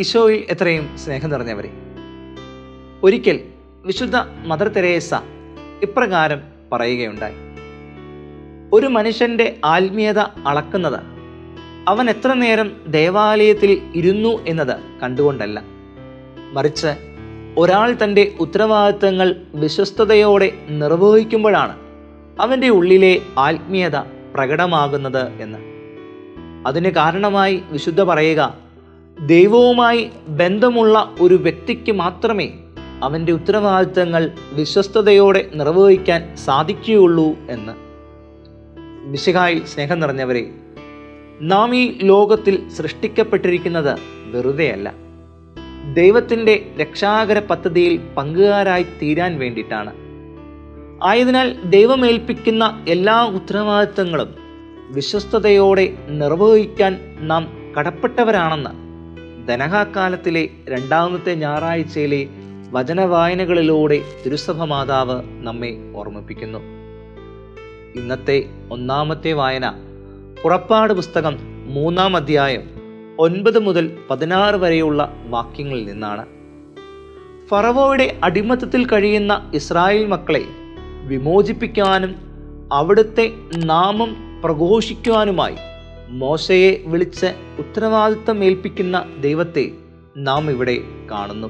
ഈശോയിൽ എത്രയും സ്നേഹം നിറഞ്ഞവരെ, ഒരിക്കൽ വിശുദ്ധ മദർ തെരേസ ഇപ്രകാരം പറയുകയുണ്ടായി: ഒരു മനുഷ്യന്റെ ആത്മീയത അളക്കുന്നത് അവൻ എത്ര നേരം ദേവാലയത്തിൽ ഇരുന്നു എന്നത് കണ്ടുകൊണ്ടല്ല, മറിച്ച് ഒരാൾ തൻ്റെ ഉത്തരവാദിത്തങ്ങൾ വിശ്വസ്തയോടെ നിർവഹിക്കുമ്പോഴാണ് അവൻ്റെ ഉള്ളിലെ ആത്മീയത പ്രകടമാകുന്നത് എന്ന്. അതിന് കാരണമായി വിശുദ്ധ പറയുക, ദൈവവുമായി ബന്ധമുള്ള ഒരു വ്യക്തിക്ക് മാത്രമേ അവൻ്റെ ഉത്തരവാദിത്തങ്ങൾ വിശ്വസ്തയോടെ നിർവഹിക്കാൻ സാധിക്കുകയുള്ളൂ എന്ന്. മിശിഹായിൽ സ്നേഹം നിറഞ്ഞവരെ, നാം ഈ ലോകത്തിൽ സൃഷ്ടിക്കപ്പെട്ടിരിക്കുന്നത് വെറുതെയല്ല, ദൈവത്തിൻ്റെ രക്ഷാകര പദ്ധതിയിൽ പങ്കുകാരായി തീരാൻ വേണ്ടിയിട്ടാണ്. ആയതിനാൽ ദൈവമേൽപ്പിക്കുന്ന എല്ലാ ഉത്തരവാദിത്തങ്ങളും വിശ്വസ്തയോടെ നിർവഹിക്കാൻ നാം കടപ്പെട്ടവരാണെന്ന് ധനഹാക്കാലത്തിലെ 2ാമത്തെ ഞായറാഴ്ചയിലെ വചനവായനകളിലൂടെ തിരുസഭ മാതാവ് നമ്മെ ഓർമ്മിപ്പിക്കുന്നു. ഇന്നത്തെ 1ാമത്തെ വായന പുറപ്പാട് പുസ്തകം 3-ാം അധ്യായം 9 മുതൽ 16 വരെയുള്ള വാക്യങ്ങളിൽ നിന്നാണ്. ഫറവോയുടെ അടിമത്തത്തിൽ കഴിയുന്ന ഇസ്രായേൽ മക്കളെ വിമോചിപ്പിക്കാനും അവിടുത്തെ നാമം പ്രഘോഷിക്കുവാനുമായി മോശയെ വിളിച്ച് ഉത്തരവാദിത്തം ഏൽപ്പിക്കുന്ന ദൈവത്തെ നാം ഇവിടെ കാണുന്നു.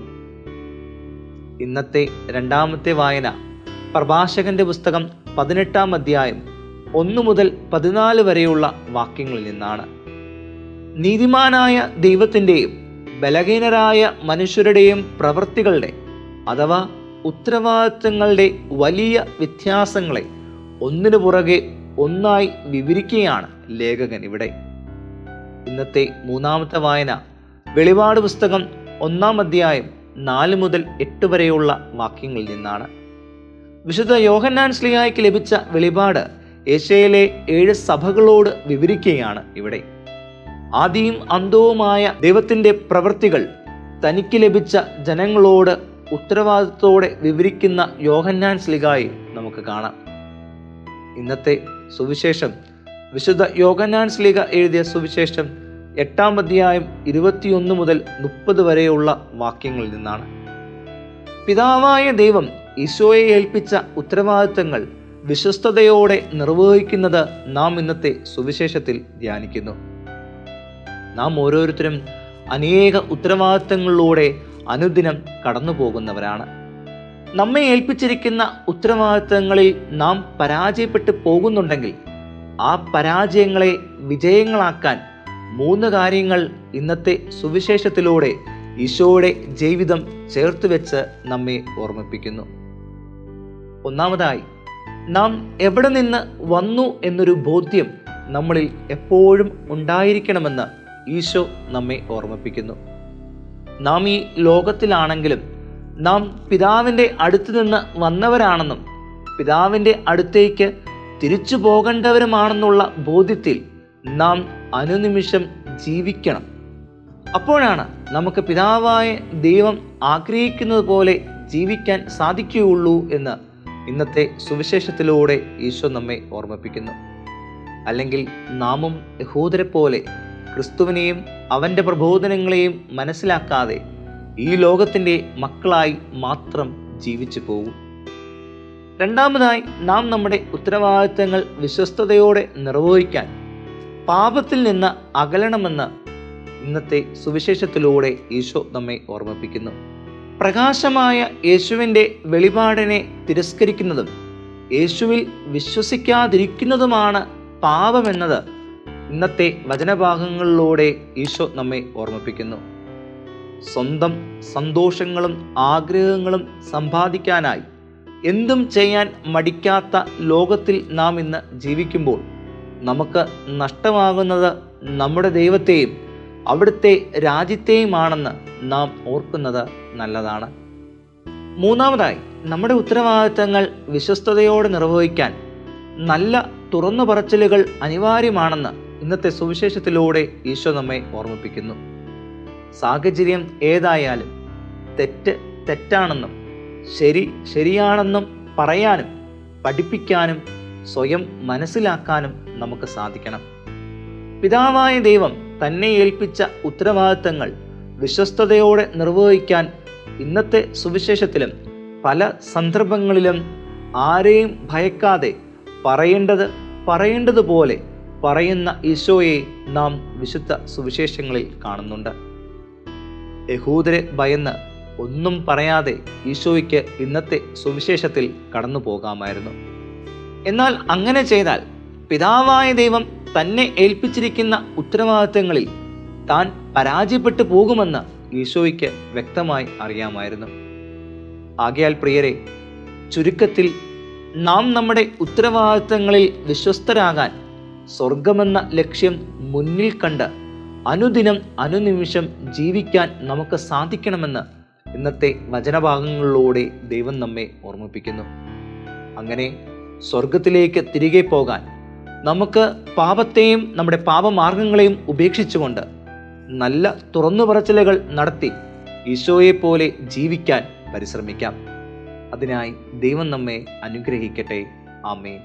ഇന്നത്തെ 2ാമത്തെ വായന പ്രഭാഷകന്റെ പുസ്തകം 18-ാം അധ്യായം 1 മുതൽ 14 വരെയുള്ള വാക്യങ്ങളിൽ നിന്നാണ്. നീതിമാനായ ദൈവത്തിൻ്റെയും ബലഹീനരായ മനുഷ്യരുടെയും പ്രവൃത്തികളുടെ അഥവാ ഉത്തരവാദിത്തങ്ങളുടെ വലിയ വ്യത്യാസങ്ങളെ ഒന്നിനു പുറകെ ഒന്നായി വിവരിക്കുകയാണ് ലേഖകൻ ഇവിടെ. ഇന്നത്തെ 3ാമത്തെ വായന വെളിപാട് പുസ്തകം 1-ാം അധ്യായം 4 മുതൽ 8 വരെയുള്ള വാക്യങ്ങളിൽ നിന്നാണ്. വിശുദ്ധ യോഹന്നാൻ ശ്ലീഹായ്ക്ക് ലഭിച്ച വെളിപാട് ഏഷ്യയിലെ 7 സഭകളോട് വിവരിക്കുകയാണ് ഇവിടെ. ആദിയും അന്തവുമായ ദൈവത്തിൻ്റെ പ്രവൃത്തികൾ തനിക്ക് ലഭിച്ച ജനങ്ങളോട് ഉത്തരവാദിത്തത്തോടെ വിവരിക്കുന്ന യോഹന്നാൻ ശ്ലീഹായെ നമുക്ക് കാണാം. ഇന്നത്തെ സുവിശേഷം വിശുദ്ധ യോഹന്നാൻ ശ്ലീഹ എഴുതിയ സുവിശേഷം 8-ാം അധ്യായം 21 മുതൽ 30 വരെയുള്ള വാക്യങ്ങളിൽ നിന്നാണ്. പിതാവായ ദൈവം ഈശോയെ ഏൽപ്പിച്ച ഉത്തരവാദിത്തങ്ങൾ വിശ്വസ്തയോടെ നിർവഹിക്കുന്നത് നാം ഇന്നത്തെ സുവിശേഷത്തിൽ ധ്യാനിക്കുന്നു. നാം ഓരോരുത്തരും അനേക ഉത്തരവാദിത്തങ്ങളിലൂടെ അനുദിനം കടന്നു പോകുന്നവരാണ്. നമ്മെ ഏൽപ്പിച്ചിരിക്കുന്ന ഉത്തരവാദിത്തങ്ങളിൽ നാം പരാജയപ്പെട്ടു പോകുന്നുണ്ടെങ്കിൽ ആ പരാജയങ്ങളെ വിജയങ്ങളാക്കാൻ 3 കാര്യങ്ങൾ ഇന്നത്തെ സുവിശേഷത്തിലൂടെ ഈശോയുടെ ജീവിതം ചേർത്ത് വെച്ച് നമ്മെ ഓർമ്മിപ്പിക്കുന്നു. ഒന്നാമതായി, നാം എവിടെ നിന്ന് വന്നു എന്നൊരു ബോധ്യം നമ്മളിൽ എപ്പോഴും ഉണ്ടായിരിക്കണമെന്ന് ഈശോ നമ്മെ ഓർമ്മിപ്പിക്കുന്നു. നാം ഈ ലോകത്തിലാണെങ്കിലും നാം പിതാവിൻ്റെ അടുത്ത് നിന്ന് വന്നവരാണെന്നും പിതാവിൻ്റെ അടുത്തേക്ക് തിരിച്ചു പോകേണ്ടവരുമാണെന്നുള്ള ബോധ്യത്തിൽ നാം അനുനിമിഷം ജീവിക്കണം. അപ്പോഴാണ് നമുക്ക് പിതാവായ ദൈവം ആഗ്രഹിക്കുന്നത് പോലെ ജീവിക്കാൻ സാധിക്കുകയുള്ളൂ എന്ന് ഇന്നത്തെ സുവിശേഷത്തിലൂടെ ഈശോ നമ്മെ ഓർമ്മിപ്പിക്കുന്നു. അല്ലെങ്കിൽ നാമും യഹൂദരെ പോലെ ക്രിസ്തുവിനെയും അവൻ്റെ പ്രബോധനങ്ങളെയും മനസ്സിലാക്കാതെ ഈ ലോകത്തിൻ്റെ മക്കളായി മാത്രം ജീവിച്ചു പോകും. രണ്ടാമതായി, നാം നമ്മുടെ ഉത്തരവാദിത്തങ്ങൾ വിശ്വസ്തയോടെ നിർവഹിക്കാൻ പാപത്തിൽ നിന്ന് അകലണമെന്ന് ഇന്നത്തെ സുവിശേഷത്തിലൂടെ ഈശോ നമ്മെ ഓർമ്മിപ്പിക്കുന്നു. പ്രകാശമായ യേശുവിൻ്റെ വെളിപാടിനെ തിരസ്കരിക്കുന്നതും യേശുവിൽ വിശ്വസിക്കാതിരിക്കുന്നതുമാണ് പാപമെന്നത് ഇന്നത്തെ വചനഭാഗങ്ങളിലൂടെ ഈശോ നമ്മെ ഓർമ്മിപ്പിക്കുന്നു. സ്വന്തം സന്തോഷങ്ങളും ആഗ്രഹങ്ങളും സമ്പാദിക്കാനായി എന്തും ചെയ്യാൻ മടിക്കാത്ത ലോകത്തിൽ നാം ഇന്ന് ജീവിക്കുമ്പോൾ നമുക്ക് നഷ്ടമാകുന്നത് നമ്മുടെ ദൈവത്തെയും അവിടുത്തെ രാജ്യത്തെയുമാണെന്ന് നാം ഓർക്കുന്നത് നല്ലതാണ്. മൂന്നാമതായി, നമ്മുടെ ഉത്തരവാദിത്തങ്ങൾ വിശ്വസ്തയോടെ നിർവഹിക്കാൻ നല്ല തുറന്നു പറച്ചിലുകൾ അനിവാര്യമാണെന്ന് ഇന്നത്തെ സുവിശേഷത്തിലൂടെ ഈശോ നമ്മെ ഓർമ്മിപ്പിക്കുന്നു. സാഹചര്യം ഏതായാലും തെറ്റ് തെറ്റാണെന്നും ശരി ശരിയാണെന്നും പറയാനും പഠിപ്പിക്കാനും സ്വയം മനസ്സിലാക്കാനും നമുക്ക് സാധിക്കണം. പിതാവായ ദൈവം തന്നെ ഏൽപ്പിച്ച ഉത്തരവാദിത്തങ്ങൾ വിശ്വസ്തയോടെ നിർവഹിക്കാൻ ഇന്നത്തെ സുവിശേഷത്തിലും പല സന്ദർഭങ്ങളിലും ആരെയും ഭയക്കാതെ പറയേണ്ടതുപോലെ പറയുന്ന ഈശോയെ നാം വിശുദ്ധ സുവിശേഷങ്ങളിൽ കാണുന്നുണ്ട്. യഹൂദരെ ഭയന്ന് ഒന്നും പറയാതെ ഈശോയ്ക്ക് ഇന്നത്തെ സുവിശേഷത്തിൽ കടന്നു പോകാമായിരുന്നു. എന്നാൽ അങ്ങനെ ചെയ്താൽ പിതാവായ ദൈവം തന്നെ ഏൽപ്പിച്ചിരിക്കുന്ന ഉത്തരവാദിത്തങ്ങളിൽ താൻ പരാജയപ്പെട്ടു പോകുമെന്ന് ഈശോയ്ക്ക് വ്യക്തമായി അറിയാമായിരുന്നു. ആകയാൽ പ്രിയരെ, ചുരുക്കത്തിൽ നാം നമ്മുടെ ഉത്തരവാദിത്തങ്ങളിൽ വിശ്വസ്തരാകാൻ സ്വർഗമെന്ന ലക്ഷ്യം മുന്നിൽ കണ്ട് അനുദിനം അനുനിമിഷം ജീവിക്കാൻ നമുക്ക് സാധിക്കണമെന്ന് ഇന്നത്തെ വചനഭാഗങ്ങളിലൂടെ ദൈവം നമ്മെ ഓർമ്മിപ്പിക്കുന്നു. അങ്ങനെ സ്വർഗത്തിലേക്ക് തിരികെ പോകാൻ നമുക്ക് പാപത്തെയും നമ്മുടെ പാപമാർഗങ്ങളെയും ഉപേക്ഷിച്ചുകൊണ്ട് നല്ല തുറന്നുപറച്ചിലുകൾ നടത്തി ഈശോയെ പോലെ ജീവിക്കാൻ പരിശ്രമിക്കാം. അതിനായി ദൈവം നമ്മെ അനുഗ്രഹിക്കട്ടെ. ആമേൻ.